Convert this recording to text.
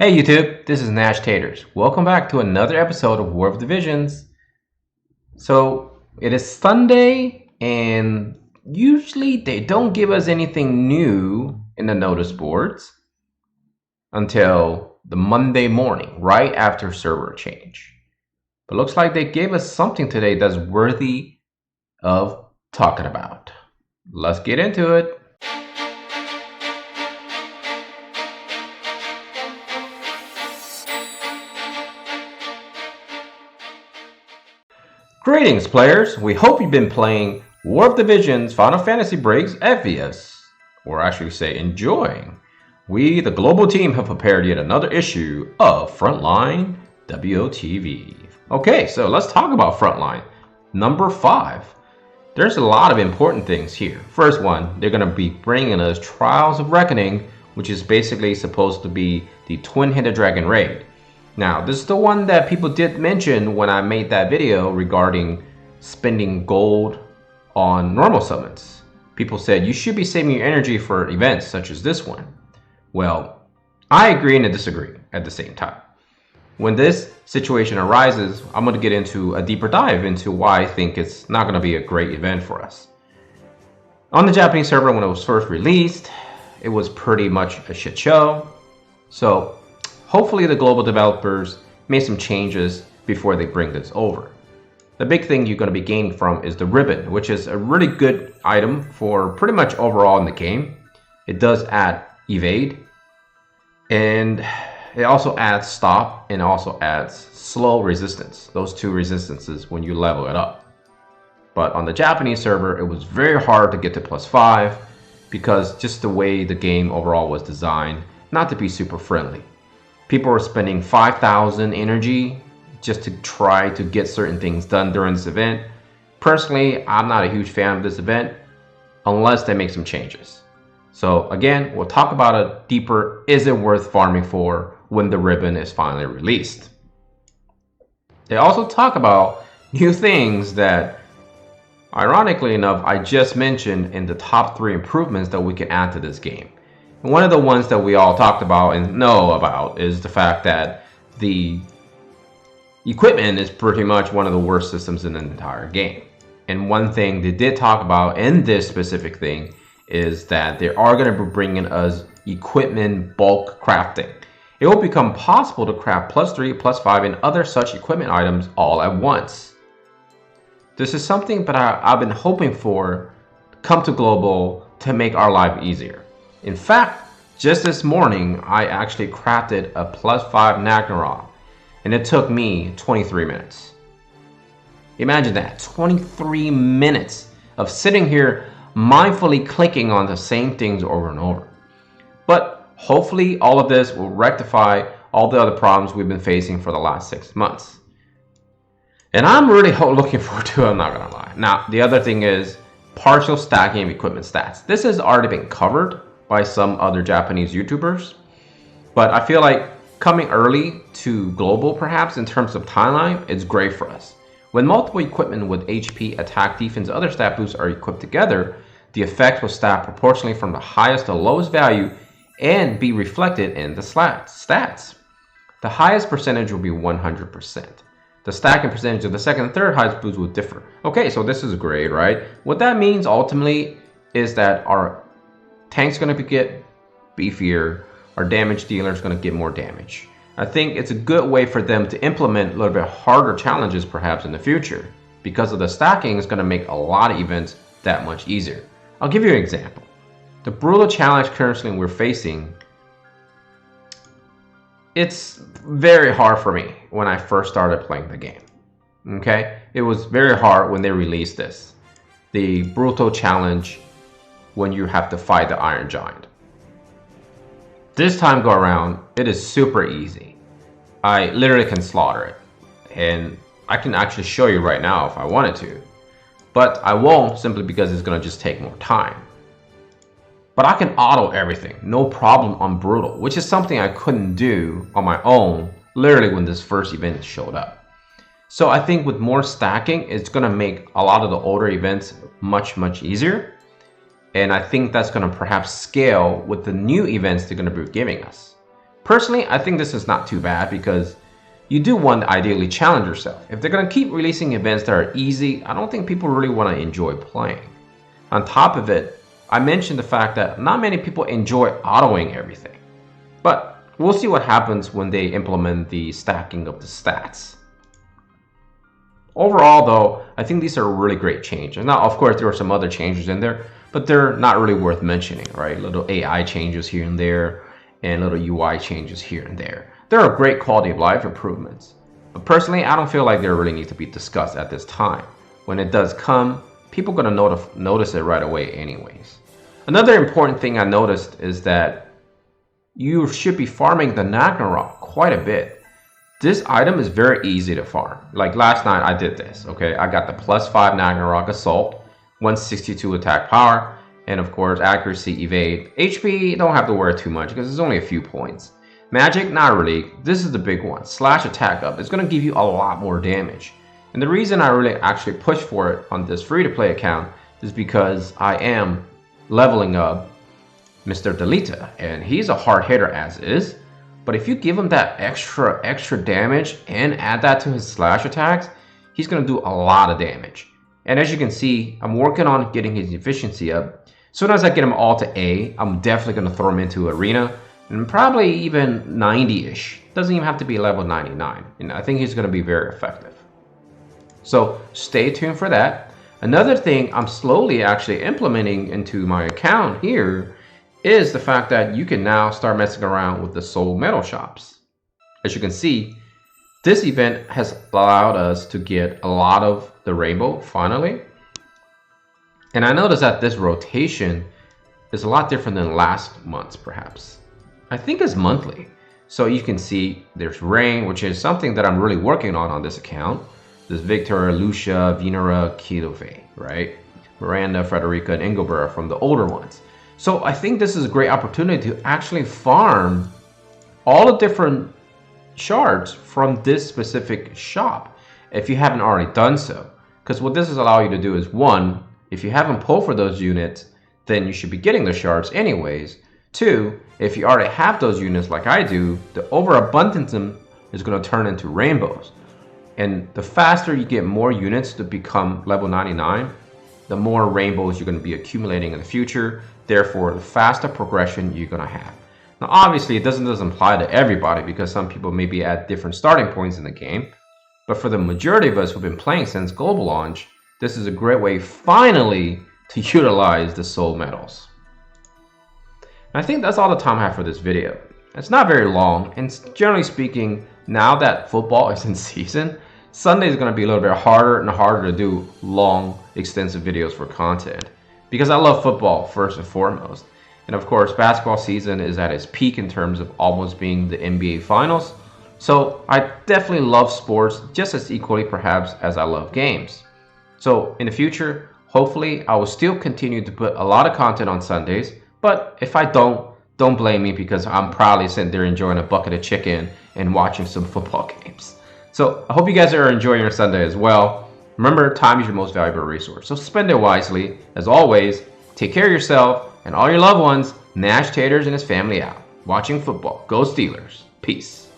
Hey YouTube, this is Nashtaters. Welcome back to another episode of War of Divisions. So it is Sunday, and usually they don't give us anything new in the notice boards until the Monday morning, right after server change. But looks like they gave us something today that's worthy of talking about. Let's get into it. Greetings players, we hope you've been playing War of Divisions Final Fantasy Breaks FVS, or actually say enjoying. We, the global team, have prepared yet another issue of Frontline WOTV. Okay, so let's talk about Frontline. Number 5. There's a lot of important things here. First one, they're going to be bringing us Trials of Reckoning, which is basically supposed to be the Twin-Headed Dragon raid. Now, this is the one that people did mention when I made that video regarding spending gold on normal summons. People said you should be saving your energy for events such as this one. Well, I agree and disagree at the same time. When this situation arises, I'm going to get into a deeper dive into why I think it's not going to be a great event for us. On the Japanese server, when it was first released, it was pretty much a shit show. So hopefully the global developers made some changes before they bring this over. The big thing you're going to be gaining from is the ribbon, which is a really good item for pretty much overall in the game. It does add evade, and it also adds stop, and also adds slow resistance. Those two resistances when you level it up. But on the Japanese server, it was very hard to get to +5 because just the way the game overall was designed not to be super friendly. People were spending 5,000 energy just to try to get certain things done during this event. Personally, I'm not a huge fan of this event unless they make some changes. So again, we'll talk about it deeper. Is it worth farming for when the ribbon is finally released? They also talk about new things that, ironically enough, I just mentioned in the top 3 improvements that we can add to this game. One of the ones that we all talked about and know about is the fact that the equipment is pretty much one of the worst systems in the entire game. And one thing they did talk about in this specific thing is that they are going to be bringing us equipment bulk crafting. It will become possible to craft +3, +5, and other such equipment items all at once. This is something that I've been hoping for to come to global to make our life easier. In fact, just this morning, I actually crafted a +5 Nagnarok, and it took me 23 minutes. Imagine that, 23 minutes of sitting here mindfully clicking on the same things over and over. But hopefully all of this will rectify all the other problems we've been facing for the last 6 months. And I'm really looking forward to it, I'm not gonna lie. Now, the other thing is partial stacking of equipment stats. This has already been covered by some other Japanese YouTubers, but I feel like coming early to global perhaps in terms of timeline is great for us. When multiple equipment with HP, attack, defense, other stat boosts are equipped together, the effect will stack proportionally from the highest to lowest value and be reflected in the stats. The highest percentage will be 100%. The stacking percentage of the second and third highest boosts will differ. Okay, so this is great, right? What that means ultimately is that our tank's going to get beefier, our damage dealer is going to get more damage. I think it's a good way for them to implement a little bit harder challenges perhaps in the future, because of the stacking is going to make a lot of events that much easier. I'll give you an example. The brutal challenge currently we're facing, it's very hard for me when I first started playing the game. Okay, it was very hard when they released this. The brutal challenge when you have to fight the Iron Giant. This time go around, it is super easy. I literally can slaughter it. And I can actually show you right now if I wanted to. But I won't, simply because it's going to just take more time. But I can auto everything, no problem on brutal, which is something I couldn't do on my own, literally when this first event showed up. So I think with more stacking, it's going to make a lot of the older events much easier. And I think that's going to perhaps scale with the new events they're going to be giving us. Personally, I think this is not too bad because you do want to ideally challenge yourself. If they're going to keep releasing events that are easy, I don't think people really want to enjoy playing. On top of it, I mentioned the fact that not many people enjoy autoing everything. But we'll see what happens when they implement the stacking of the stats. Overall, though, I think these are really great changes. Now, of course, there are some other changes in there, but they're not really worth mentioning, right? Little AI changes here and there, and little UI changes here and there. There are great quality of life improvements. But personally, I don't feel like they really need to be discussed at this time. When it does come, people are going to notice it right away anyways. Another important thing I noticed is that you should be farming the Ragnarok quite a bit. This item is very easy to farm. Like last night I did this, okay? I got the +5 Ragnarok Assault, 162 attack power, and of course accuracy, evade. HP, don't have to worry too much because it's only a few points. Magic, not really. This is the big one. Slash attack up. It's going to give you a lot more damage. And the reason I really actually push for it on this free-to-play account is because I am leveling up Mr. Delita, and he's a hard hitter as is. But if you give him that extra damage and add that to his slash attacks, he's going to do a lot of damage. And as you can see, I'm working on getting his efficiency up. As soon as I get him all to A, I'm definitely going to throw him into Arena, and probably even 90-ish. Doesn't even have to be level 99. And I think he's going to be very effective. So stay tuned for that. Another thing I'm slowly actually implementing into my account here is the fact that you can now start messing around with the soul metal shops. As you can see, this event has allowed us to get a lot of the rainbow finally. And I noticed that this rotation is a lot different than last month's perhaps. I think it's monthly. So you can see there's rain, which is something that I'm really working on this account. There's Victor, Lucia, Venera, Kidove, right? Miranda, Frederica, and Engelbert from the older ones. So I think this is a great opportunity to actually farm all the different shards from this specific shop if you haven't already done so. Because what this is allowing you to do is, one, if you haven't pulled for those units, then you should be getting the shards anyways. Two, if you already have those units like I do, the overabundance is going to turn into rainbows. And the faster you get more units to become level 99, the more rainbows you're going to be accumulating in the future. Therefore, the faster progression you're going to have. Now, obviously, it doesn't apply to everybody because some people may be at different starting points in the game. But for the majority of us who've been playing since global launch, this is a great way finally to utilize the soul medals. And I think that's all the time I have for this video. It's not very long, and generally speaking, now that football is in season, Sunday is going to be a little bit harder and harder to do long, extensive videos for content. Because I love football first and foremost. And of course, basketball season is at its peak in terms of almost being the NBA Finals. So I definitely love sports just as equally perhaps as I love games. So in the future, hopefully I will still continue to put a lot of content on Sundays. But if I don't blame me because I'm probably sitting there enjoying a bucket of chicken and watching some football games. So I hope you guys are enjoying your Sunday as well. Remember, time is your most valuable resource, so spend it wisely. As always, take care of yourself and all your loved ones. Nashtaters and his family out. Watching football. Go Steelers. Peace.